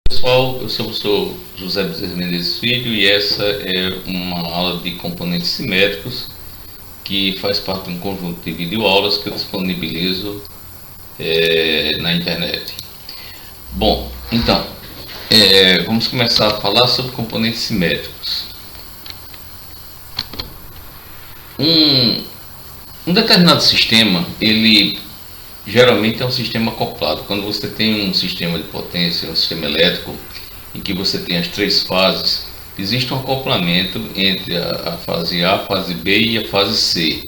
Pessoal, eu sou o professor José Bezerra Mendes Filho e essa é uma aula de componentes simétricos que faz parte de um conjunto de videoaulas que eu disponibilizo na internet. Bom, então, vamos começar a falar sobre componentes simétricos. Um determinado sistema, ele geralmente é um sistema acoplado. Quando você tem um sistema de potência, um sistema elétrico, em que você tem as três fases, existe um acoplamento entre a fase A, a fase B e a fase C.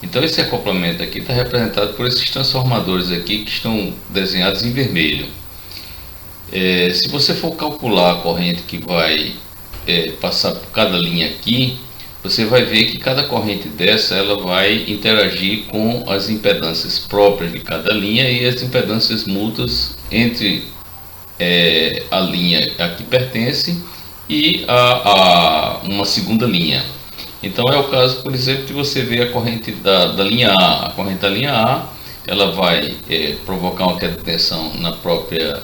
Então esse acoplamento aqui está representado por esses transformadores aqui que estão desenhados em vermelho. Se você for calcular a corrente que vai passar por cada linha aqui, você vai ver que cada corrente dessa ela vai interagir com as impedâncias próprias de cada linha e as impedâncias mútuas entre a linha a que pertence e uma segunda linha. Então é o caso, por exemplo, que você vê a corrente da linha A. A corrente da linha A ela vai provocar uma queda de tensão na própria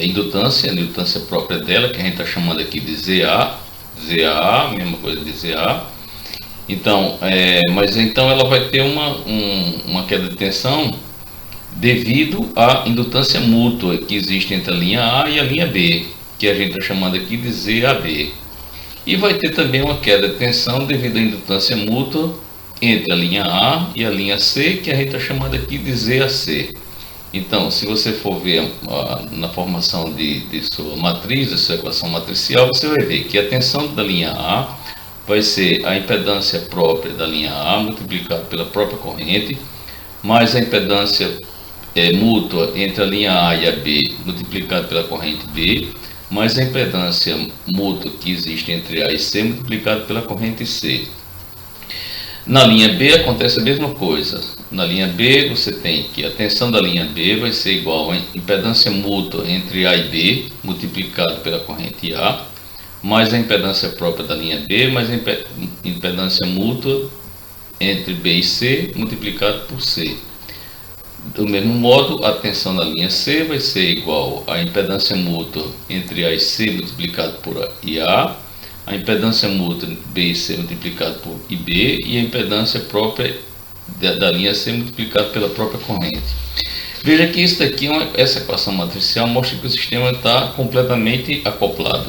indutância, a indutância própria dela, que a gente está chamando aqui de ZA, mesma coisa de ZA. Então, mas então ela vai ter uma queda de tensão devido à indutância mútua que existe entre a linha A e a linha B, que a gente está chamando aqui de ZAB. E vai ter também uma queda de tensão devido à indutância mútua entre a linha A e a linha C, que a gente está chamando aqui de ZAC. Então, se você for ver na formação de sua matriz, da sua equação matricial, você vai ver que a tensão da linha A vai ser a impedância própria da linha A multiplicada pela própria corrente, mais a impedância mútua entre a linha A e a B multiplicada pela corrente B, mais a impedância mútua que existe entre A e C multiplicada pela corrente C. Na linha B acontece a mesma coisa. Na linha B você tem que a tensão da linha B vai ser igual a impedância mútua entre A e B multiplicado pela corrente A, mais a impedância própria da linha B, mais a impedância mútua entre B e C multiplicado por C. Do mesmo modo, a tensão da linha C vai ser igual à impedância mútua entre A e C multiplicado por A, a impedância mútua entre B e C multiplicado por IB e a impedância própria da linha C multiplicado pela própria corrente. Veja que isso daqui, essa equação matricial mostra que o sistema está completamente acoplado.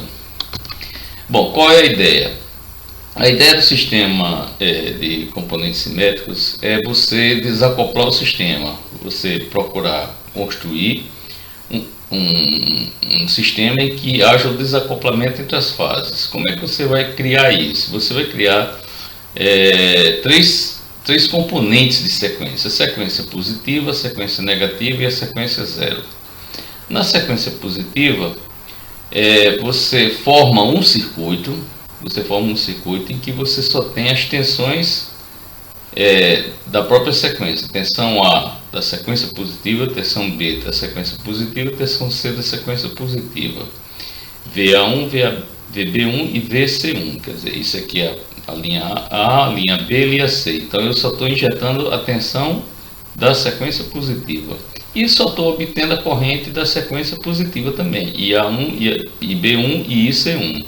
Bom, qual é a ideia? A ideia do sistema de componentes simétricos é você desacoplar o sistema, você procurar construir um sistema em que haja o desacoplamento entre as fases. Como é que você vai criar isso? Você vai criar três componentes de sequência: a sequência positiva, a sequência negativa e a sequência zero. Na sequência positiva, você forma um circuito em que você só tem as tensões da própria sequência: tensão A da sequência positiva, tensão B da sequência positiva, tensão C da sequência positiva, VA1, VB1 e VC1. Quer dizer, isso aqui é a linha A, a linha B e a linha C. Então eu só estou injetando a tensão da sequência positiva e só estou obtendo a corrente da sequência positiva também, IA1, IB1 e IC1.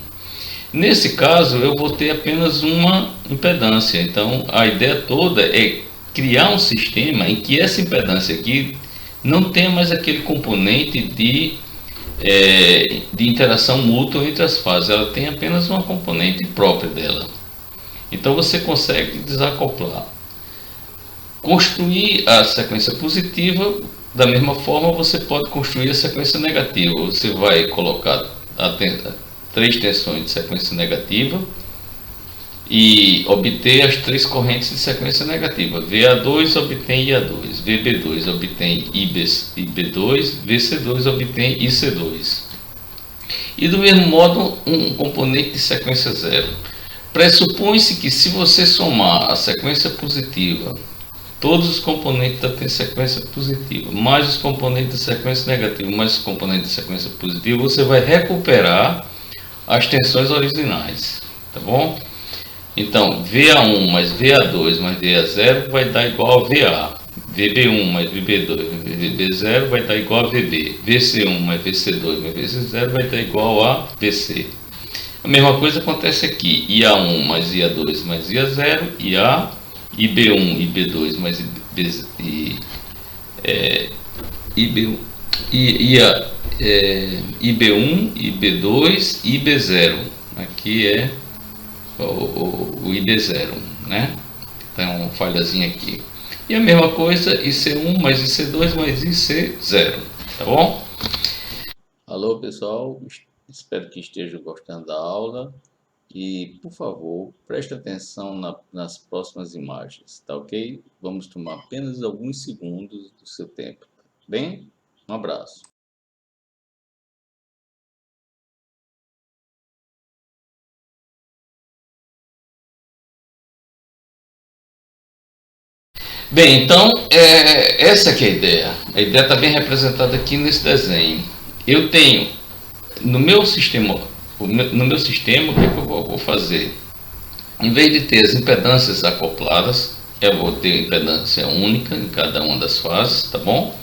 Nesse caso eu vou ter apenas uma impedância. Então a ideia toda é criar um sistema em que essa impedância aqui não tenha mais aquele componente de interação mútua entre as fases, ela tem apenas uma componente própria dela. Então você consegue desacoplar, construir a sequência positiva. Da mesma forma você pode construir a sequência negativa. Você vai colocar três tensões de sequência negativa e obter as três correntes de sequência negativa. VA2 obtém IA2, VB2 obtém IB2, VC2 obtém IC2. E do mesmo modo um componente de sequência zero. Pressupõe-se que se você somar a sequência positiva, todos os componentes da sequência positiva, mais os componentes da sequência negativa, mais os componentes da sequência positiva, você vai recuperar as tensões originais, tá bom? Então, VA1 mais VA2 mais VA0 vai dar igual a VA. VB1 mais VB2 mais VB0 vai dar igual a VB. VC1 mais VC2 mais VC0 vai dar igual a VC. A mesma coisa acontece aqui. IA1 mais IA2 mais IA0, IA, IB1, IB2 mais IB1, IB1, IB2, IB0. Aqui é o IB0, né? Tem uma falhazinha aqui. E a mesma coisa, IC1 mais IC2 mais IC0, tá bom? Alô, pessoal, espero que estejam gostando da aula e, por favor, preste atenção nas próximas imagens, tá ok? Vamos tomar apenas alguns segundos do seu tempo, tá bem? Um abraço. Bem, então, essa que é a ideia. A ideia está bem representada aqui nesse desenho. Eu tenho, no meu sistema, o que é que eu vou fazer? Em vez de ter as impedâncias acopladas, eu vou ter impedância única em cada uma das fases, tá bom?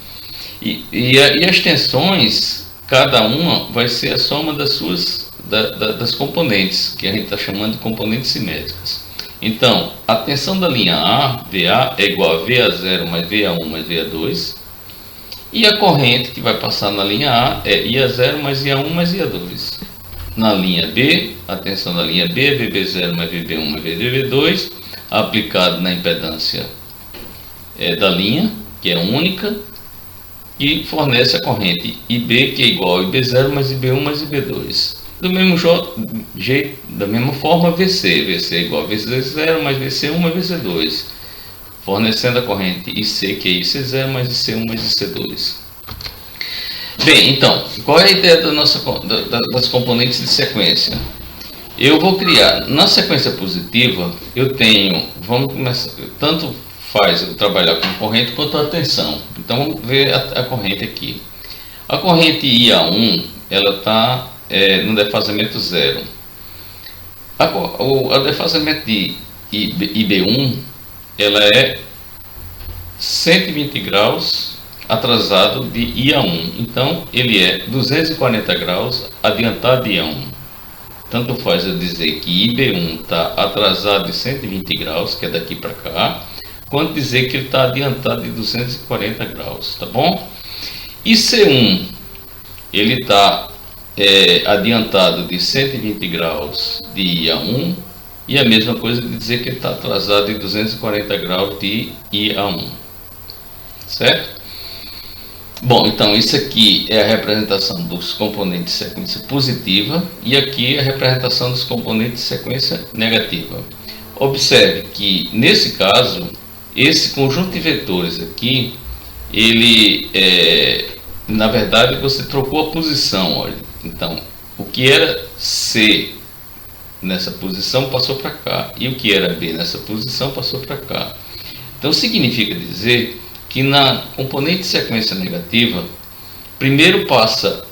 E as tensões, cada uma vai ser a soma das componentes, que a gente está chamando de componentes simétricas. Então, a tensão da linha A, VA, é igual a VA0 mais VA1 mais VA2. E a corrente que vai passar na linha A é IA0 mais IA1 mais IA2. Na linha B, a tensão da linha B é VB0 mais VB1 mais VB2, aplicado na impedância da linha, que é única, e fornece a corrente IB, que é igual a IB0 mais IB1 mais IB2. Do mesmo jeito, da mesma forma, VC é igual a VC0 mais VC1 mais VC2, fornecendo a corrente IC, que é IC0 mais IC1 mais IC2. Bem, então, qual é a ideia das componentes de sequência? Eu vou criar, na sequência positiva, eu tenho, vamos começar, tanto faz eu trabalhar com corrente quanto a tensão. Então, vamos ver a corrente aqui. A corrente IA1, ela está no defasamento 0. O defasamento de IB1, ela é 120 graus atrasado de IA1. Então, ele é 240 graus adiantado de IA1. Tanto faz eu dizer que IB1 está atrasado de 120 graus, que é daqui para cá, quanto dizer que ele está adiantado de 240 graus, tá bom? IC1, ele está adiantado de 120 graus de IA1, e a mesma coisa de dizer que ele está atrasado de 240 graus de IA1, certo? Bom, então isso aqui é a representação dos componentes de sequência positiva, e aqui é a representação dos componentes de sequência negativa. Observe que, nesse caso, esse conjunto de vetores aqui, ele na verdade, você trocou a posição, olha. Então, o que era C nessa posição passou para cá, e o que era B nessa posição passou para cá. Então, significa dizer que na componente de sequência negativa, primeiro passa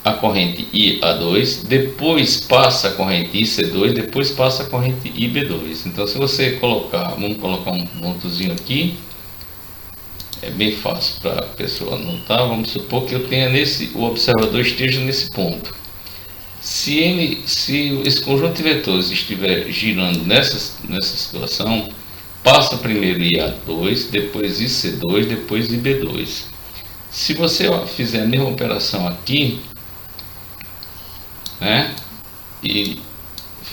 a corrente IA2, depois passa a corrente IC2, depois passa a corrente IB2. Então, se você colocar, vamos colocar um pontozinho aqui, é bem fácil para a pessoa anotar. Vamos supor que eu tenha o observador esteja nesse ponto. Se esse conjunto de vetores estiver girando nessa situação, passa primeiro IA2, depois IC2, depois IB2. Se você fizer a mesma operação aqui, né, e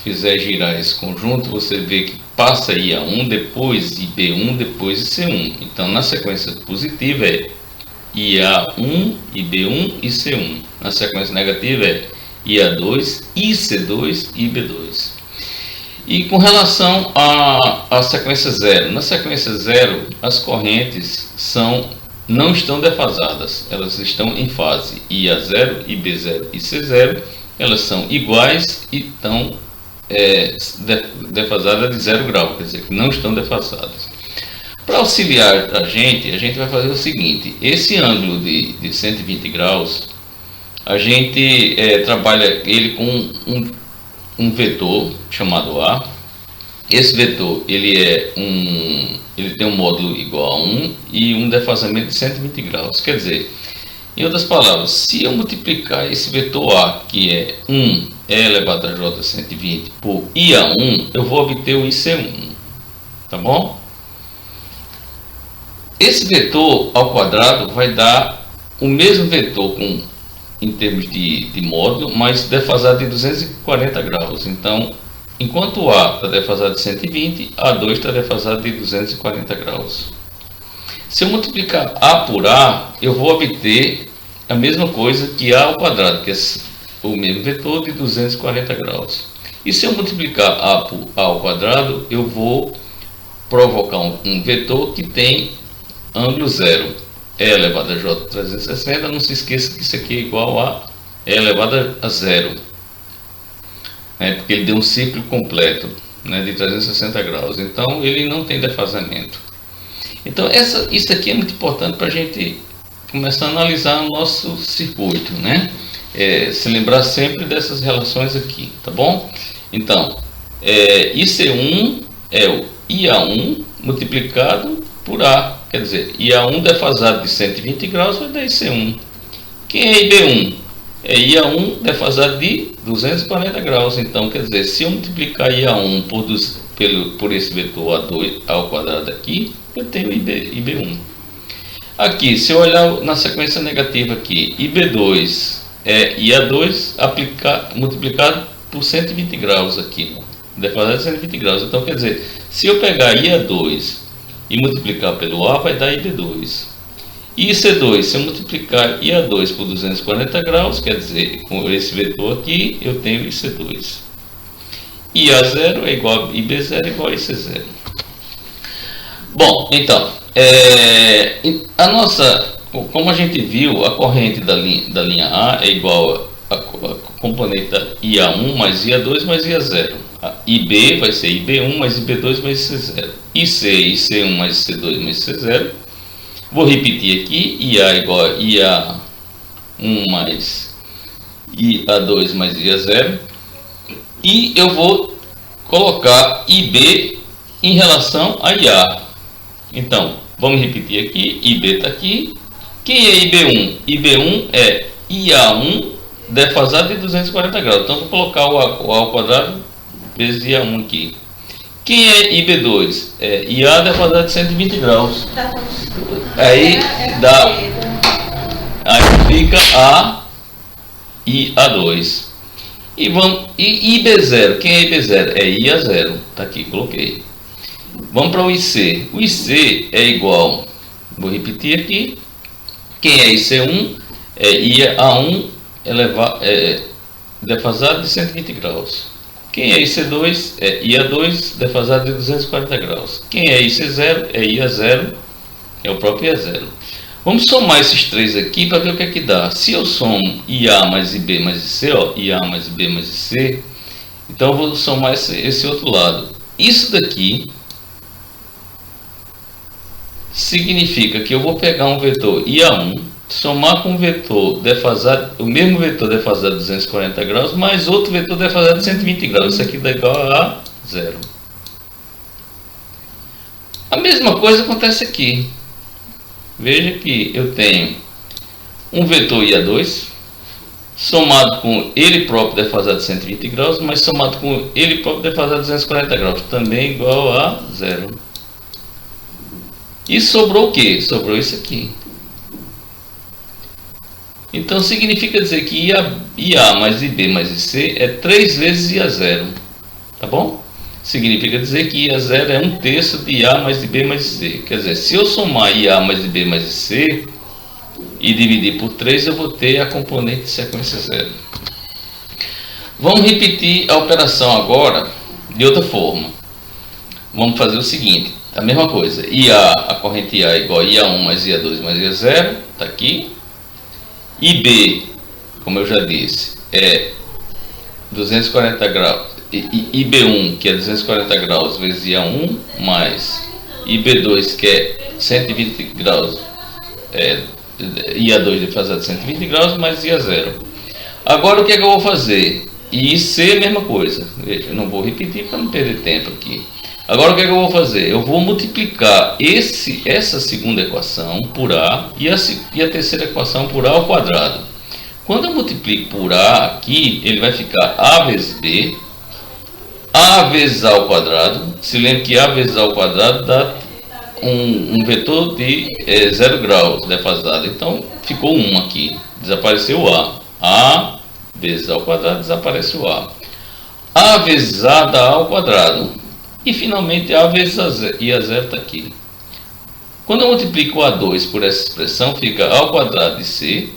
fizer girar esse conjunto, você vê que passa IA1, depois IB1, depois IC1. Então, na sequência positiva é IA1, IB1, IC1. Na sequência negativa é IA2, IC2 e IB2. E com relação à sequência 0, na sequência 0, as correntes não estão defasadas, elas estão em fase. IA0, IB0 e IC0, elas são iguais e estão defasadas de 0 grau, quer dizer, que não estão defasadas. Para auxiliar a gente vai fazer o seguinte: esse ângulo de 120 graus, a gente trabalha ele com um vetor chamado A, esse vetor ele tem um módulo igual a 1 e um defasamento de 120 graus. Quer dizer, em outras palavras, se eu multiplicar esse vetor A, que é 1 e elevado a j 120 por IA1, eu vou obter o IC1. Tá bom? Esse vetor ao quadrado vai dar o mesmo vetor em termos de módulo, mas defasado de 240 graus. Então, enquanto o A está defasado de 120, A2 está defasado de 240 graus. Se eu multiplicar A por A, eu vou obter a mesma coisa que A ao quadrado, que é o mesmo vetor de 240 graus. E se eu multiplicar A por A ao quadrado, eu vou provocar um vetor que tem ângulo zero. E elevado a j 360, não se esqueça que isso aqui é igual a E elevado a zero, porque ele deu um ciclo completo, de 360 graus, então ele não tem defasamento. Então isso aqui é muito importante para a gente começar a analisar o nosso circuito, se lembrar sempre dessas relações aqui, tá bom? Então, IC1 é o IA1 multiplicado por A. Quer dizer, IA1 defasado de 120 graus vai dar IC1. Quem é IB1? É IA1 defasado de 240 graus. Então, quer dizer, se eu multiplicar IA1 por esse vetor A2 ao quadrado aqui, eu tenho IB1. Aqui, se eu olhar na sequência negativa aqui, IB2 é IA2 multiplicado por 120 graus aqui, defasado de 120 graus. Então, quer dizer, se eu pegar IA2 e multiplicar pelo A, vai dar IB2. E IC2, se eu multiplicar IA2 por 240 graus, quer dizer, com esse vetor aqui, eu tenho IC2. IA0 é igual a IB0 é igual a IC0. Bom, então, como a gente viu, a corrente da linha A é igual a componente da IA1 mais IA2 mais IA0. IB vai ser IB1 mais IB2 mais IC0. IC1 mais IC2 mais IC0. Vou repetir aqui, IA é igual a IA1 mais IA2 mais IA0. E eu vou colocar IB em relação a IA. Então, vamos repetir aqui, IB está aqui. Quem é IB1? IB1 é IA1 defasado de 240 graus. Então, vou colocar o A ao quadrado vezes IA1 aqui. Quem é IB2? É IA defasado de 120 graus. Aí fica A e A2. E IB0. Quem é IB0? É IA0. Está aqui, coloquei. Vamos para o IC. O IC é igual, vou repetir aqui. Quem é IC1? É IA1 defasado de 120 graus. Quem é IC2? É IA2 defasado de 240 graus. Quem é IC0? É IA0, é o próprio IA0. Vamos somar esses três aqui para ver o que é que dá. Se eu somo IA mais IB mais IC, IA mais IB mais IC, então eu vou somar esse outro lado. Isso daqui significa que eu vou pegar um vetor IA1, somar com um vetor defasado, o mesmo vetor defasado de 240 graus, mais outro vetor defasado de 120 graus. Isso aqui dá igual a zero. A mesma coisa acontece aqui. Veja que eu tenho um vetor IA2, somado com ele próprio defasado de 120 graus, mas somado com ele próprio defasado de 240 graus, também igual a zero. E sobrou o que? Sobrou isso aqui. Então significa dizer que IA mais IB mais IC é 3 vezes IA0. Tá bom? Significa dizer que IA0 é 1/3 de IA mais IB mais IC. Quer dizer, se eu somar IA mais IB mais IC e dividir por 3, eu vou ter a componente de sequência zero. Vamos repetir a operação agora de outra forma. Vamos fazer o seguinte. A mesma coisa. IA, a corrente IA é igual a IA1 mais IA2 mais IA0. Está aqui. IB, como eu já disse, é 240 graus. IB1, que é 240 graus vezes IA1, mais IB2, que é 120 graus, IA2 defasado de 120 graus, mais IA0. Agora o que é que eu vou fazer? IC é a mesma coisa. Veja, eu não vou repetir para não perder tempo aqui. Agora o que é que eu vou fazer? Eu vou multiplicar essa segunda equação por A e a terceira equação por A ao quadrado. Quando eu multiplico por A aqui, ele vai ficar A vezes B, A vezes A ao quadrado. Se lembra que A vezes A ao quadrado dá um vetor de 0 graus defasado. Então ficou 1 aqui, desapareceu o A. A vezes A ao quadrado, desaparece o A. A vezes A dá A ao quadrado. E finalmente A vezes A zero, e A zero está aqui. Quando eu multiplico o A2 por essa expressão, fica A ao quadrado de C,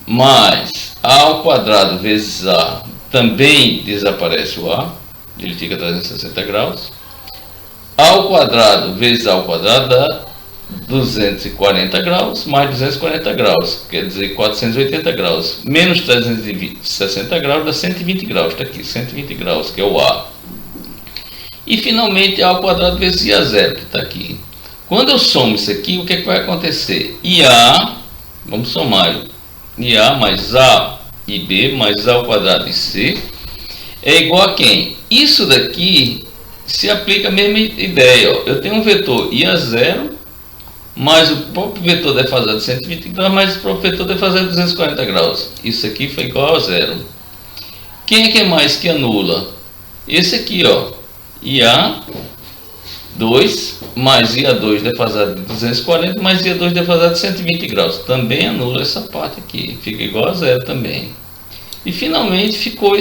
mais A ao quadrado vezes A, também desaparece o A, ele fica 360 graus. A ao quadrado vezes A ao quadrado dá 240 graus, mais 240 graus, quer dizer 480 graus, menos 360 graus dá 120 graus, está aqui, 120 graus, que é o A. E finalmente A ao quadrado vezes IA zero, que está aqui. Quando eu somo isso aqui, o que é que vai acontecer? IA, vamos somar, IA mais A e B mais A ao quadrado de C é igual a quem? Isso daqui se aplica a mesma ideia. Ó. Eu tenho um vetor IA zero mais o próprio vetor defasado de 120 graus mais o próprio vetor defasado de 240 graus. Isso aqui foi igual a zero. Quem é que é mais que anula? Esse aqui, ó. IA2 mais IA2 defasado de 240 mais IA2 defasado de 120 graus. Também anula essa parte aqui. Fica igual a zero também. E finalmente ficou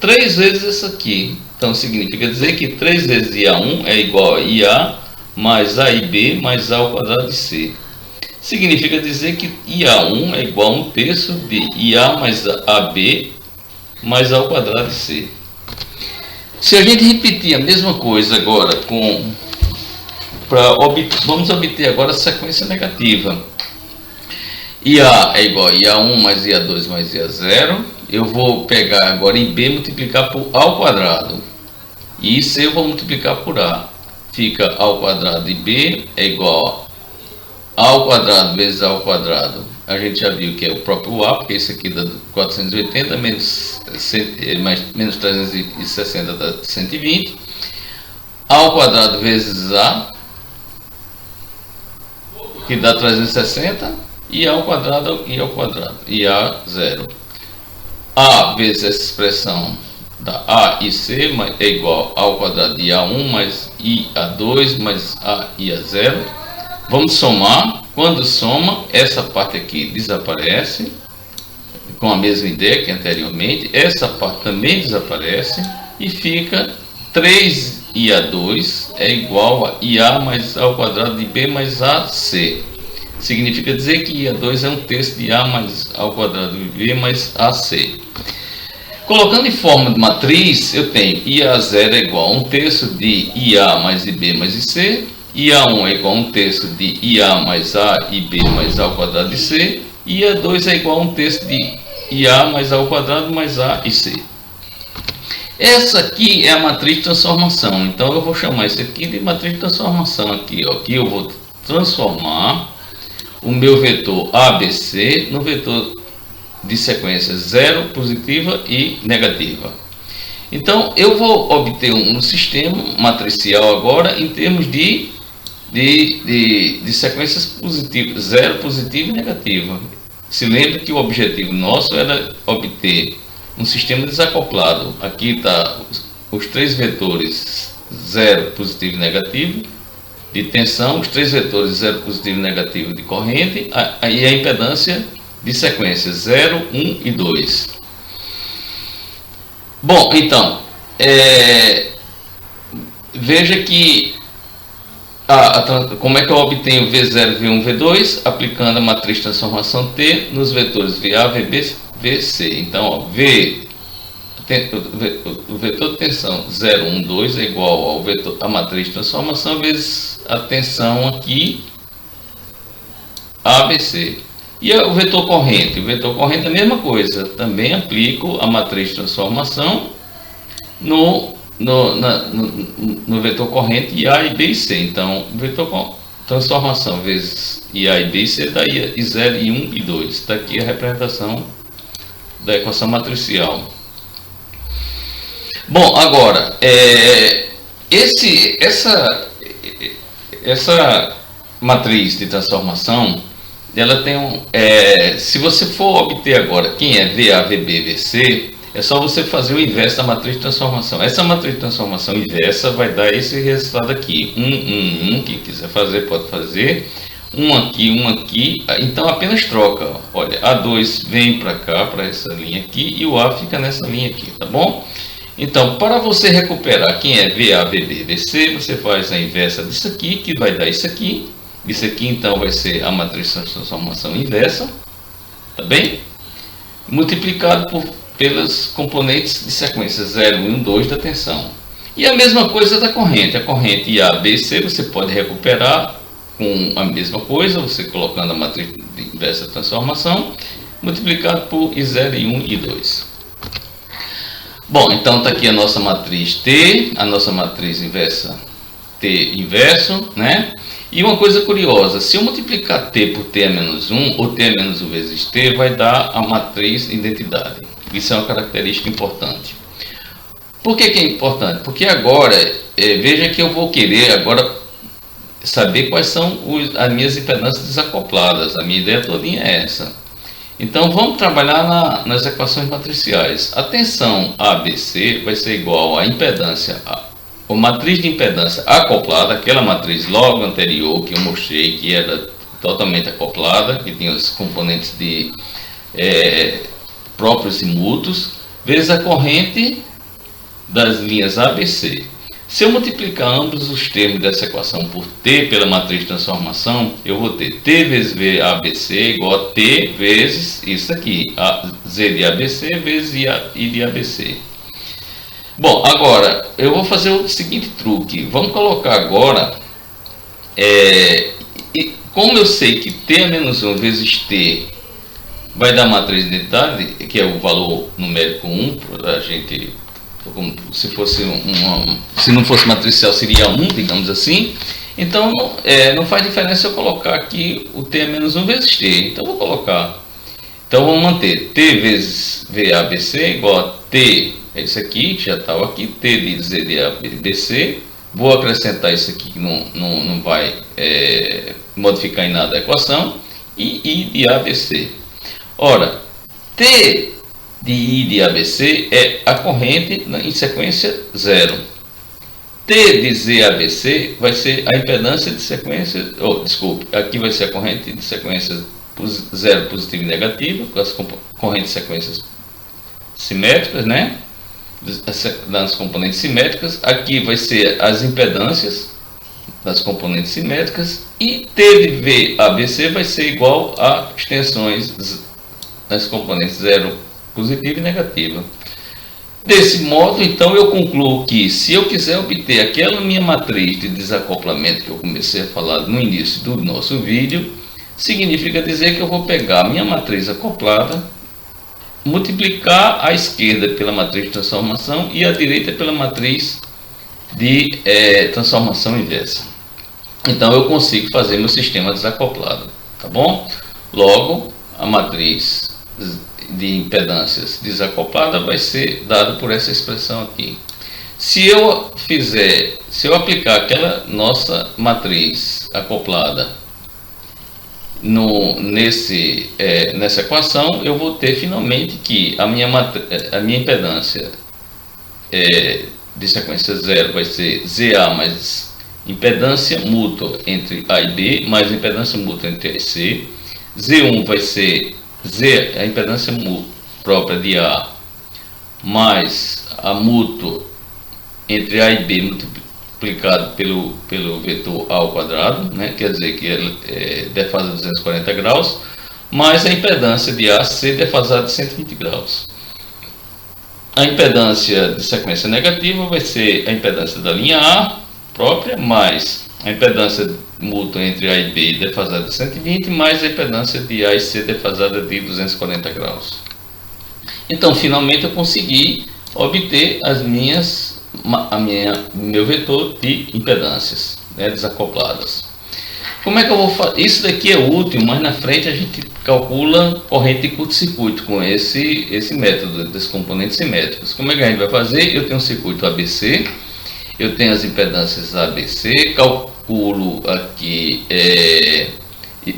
3 vezes isso aqui. Então significa dizer que 3 vezes IA1 é igual a IA mais A e B mais A ao quadrado de C. Significa dizer que IA1 é igual a 1/3 de IA mais AB mais A ao quadrado de C. Se a gente repetir a mesma coisa agora vamos obter agora a sequência negativa. IA é igual a IA1 mais IA2 mais IA0. Eu vou pegar agora em B e multiplicar por A ao quadrado. E C eu vou multiplicar por A. Fica A ao quadrado de B é igual a A ao quadrado vezes A ao quadrado. A gente já viu que é o próprio A, porque isso aqui dá 480 menos 360 dá 120. A ao quadrado vezes A, que dá 360, e A ao quadrado e ao quadrado, e A zero. A vezes essa expressão da A e C é igual a A ao quadrado de A1 mais IA2 mais A e A0. Vamos somar. Quando soma, essa parte aqui desaparece, com a mesma ideia que anteriormente. Essa parte também desaparece e fica 3IA2 é igual a IA mais A ao quadrado de B mais AC. Significa dizer que IA2 é 1/3 de A mais A ao quadrado de B mais AC. Colocando em forma de matriz, eu tenho IA0 é igual a 1/3 de IA mais IB mais IC. IA1 é igual a 1/3 de IA mais A e B mais A ao quadrado de C. E IA2 é igual a 1/3 de IA mais A ao quadrado mais A e C. Essa aqui é a matriz de transformação. Então eu vou chamar isso aqui de matriz de transformação. Aqui, ó. Aqui eu vou transformar o meu vetor ABC no vetor de sequência 0, positiva e negativa. Então eu vou obter um sistema matricial agora em termos de sequências positivas, 0, positiva e negativa. Se lembra que o objetivo nosso era obter um sistema desacoplado. Aqui está os 3 vetores 0, positivo e negativo de tensão, os 3 vetores 0, positivo e negativo de corrente, aí a impedância de sequência 0, 1 e 2. Bom, então veja que como é que eu obtenho V0, V1, V2? Aplicando a matriz de transformação T nos vetores VA, VB, VC. Então, ó, o vetor de tensão 0, 1, 2 é igual ao vetor, a matriz de transformação vezes a tensão aqui ABC. E o vetor corrente? O vetor corrente é a mesma coisa. Também aplico a matriz de transformação no vetor corrente IA e B e C. Então, o vetor transformação vezes IA e B e C dá I0, I1 e 2. Está aqui a representação da equação matricial. Bom, agora, Essa matriz de transformação, ela tem se você for obter agora quem é VA, VB, VC, é só você fazer o inverso da matriz de transformação. Essa matriz de transformação inversa vai dar esse resultado aqui. Quem quiser fazer, pode fazer. Um aqui. Então apenas troca. Olha, A2 vem para cá, para essa linha aqui, e o A fica nessa linha aqui, tá bom? Então, para você recuperar quem é VA, VB, VC, você faz a inversa disso aqui, que vai dar isso aqui. Isso aqui, então, vai ser a matriz de transformação inversa, tá bem? Multiplicado pelas componentes de sequência 0, 1, 2 da tensão. E a mesma coisa da corrente. A corrente IA, B, C, você pode recuperar com a mesma coisa, você colocando a matriz de inversa transformação, multiplicado por I0, I1 e I2. Bom, então está aqui a nossa matriz T, a nossa matriz inversa T inverso, né? E uma coisa curiosa, se eu multiplicar T por T a menos 1, ou T a menos 1 vezes T, vai dar a matriz identidade. Isso é uma característica importante. Por que é importante? Porque agora, veja que eu vou querer agora saber quais são as minhas impedâncias desacopladas. A minha ideia todinha é essa. Então vamos trabalhar nas equações matriciais. A tensão ABC vai ser igual à impedância, a matriz de impedância acoplada, aquela matriz logo anterior que eu mostrei que era totalmente acoplada, que tinha os componentes de próprios e mútuos, vezes a corrente das linhas ABC. Se eu multiplicar ambos os termos dessa equação por T pela matriz de transformação, eu vou ter T vezes VABC igual a T vezes isso aqui, Z de ABC vezes I de ABC. Bom, agora eu vou fazer o seguinte truque. Vamos colocar agora, como eu sei que T a menos 1 vezes T vai dar a matriz de identidade, que é o valor numérico 1, para a gente... Como se fosse se não fosse matricial seria 1, digamos assim. Então não faz diferença eu colocar aqui o T é menos 1 vezes T. Então vou colocar. Então vamos manter T vezes VABC igual a T, é isso aqui, que já estava aqui, T de Z de ABC. Vou acrescentar isso aqui que não vai modificar em nada a equação. E I de ABC. Ora, T de I de ABC é a corrente em sequência 0. T de ZABC vai ser a impedância de sequência, aqui vai ser a corrente de sequência 0 positiva e negativa, com as correntes de sequências simétricas, né? Das componentes simétricas. Aqui vai ser as impedâncias das componentes simétricas. E T de VABC vai ser igual a extensões das componentes 0 positiva e negativa. Desse modo, então, eu concluo que se eu quiser obter aquela minha matriz de desacoplamento que eu comecei a falar no início do nosso vídeo, significa dizer que eu vou pegar a minha matriz acoplada, multiplicar a esquerda pela matriz de transformação e a direita pela matriz de transformação inversa. Então eu consigo fazer meu sistema desacoplado, tá bom? Logo, a matriz de impedâncias desacoplada vai ser dada por essa expressão aqui. Se eu aplicar aquela nossa matriz acoplada nessa equação, eu vou ter finalmente que a minha impedância de sequência 0 vai ser ZA mais impedância mútua entre A e B, mais impedância mútua entre A e C. Z1 vai ser a impedância própria de A mais a mútua entre A e B multiplicado pelo vetor A ao quadrado, né? Quer dizer que ela é defasada de 240 graus, mais a impedância de AC defasada de 120 graus. A impedância de sequência negativa vai ser a impedância da linha A própria, mais a impedância mútua entre A e B defasada de 120, mais a impedância de A e C defasada de 240 graus. Então, finalmente, eu consegui obter meu vetor de impedâncias, né, desacopladas. Como é que eu vou fazer? Isso daqui é útil, mas na frente a gente calcula corrente de curto-circuito com esse método dos componentes simétricos. Como é que a gente vai fazer? Eu tenho um circuito ABC. eu tenho as impedâncias ABC, calculo aqui,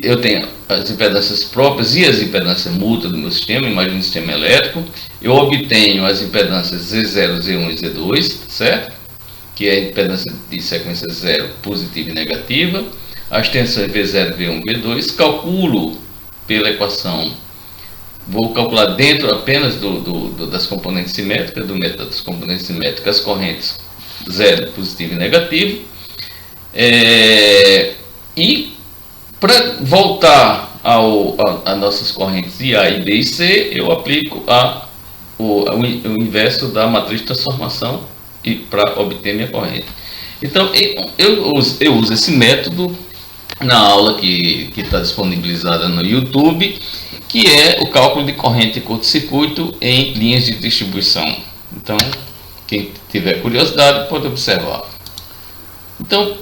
eu tenho as impedâncias próprias e as impedâncias mútuas do meu sistema, imagina um sistema elétrico, eu obtenho as impedâncias Z0, Z1 e Z2, certo? Que é a impedância de sequência 0, positiva e negativa, as tensões V0, V1 e V2, calculo pela equação, vou calcular dentro apenas das componentes simétricas, do método das componentes simétricas, as correntes 0, positivo e negativo, e para voltar a nossas correntes IA e B e C, eu aplico o inverso da matriz de transformação para obter minha corrente. Então, eu uso esse método na aula que está disponibilizada no YouTube, que é o cálculo de corrente e curto-circuito em linhas de distribuição. Então, quem tiver curiosidade pode observar. Então,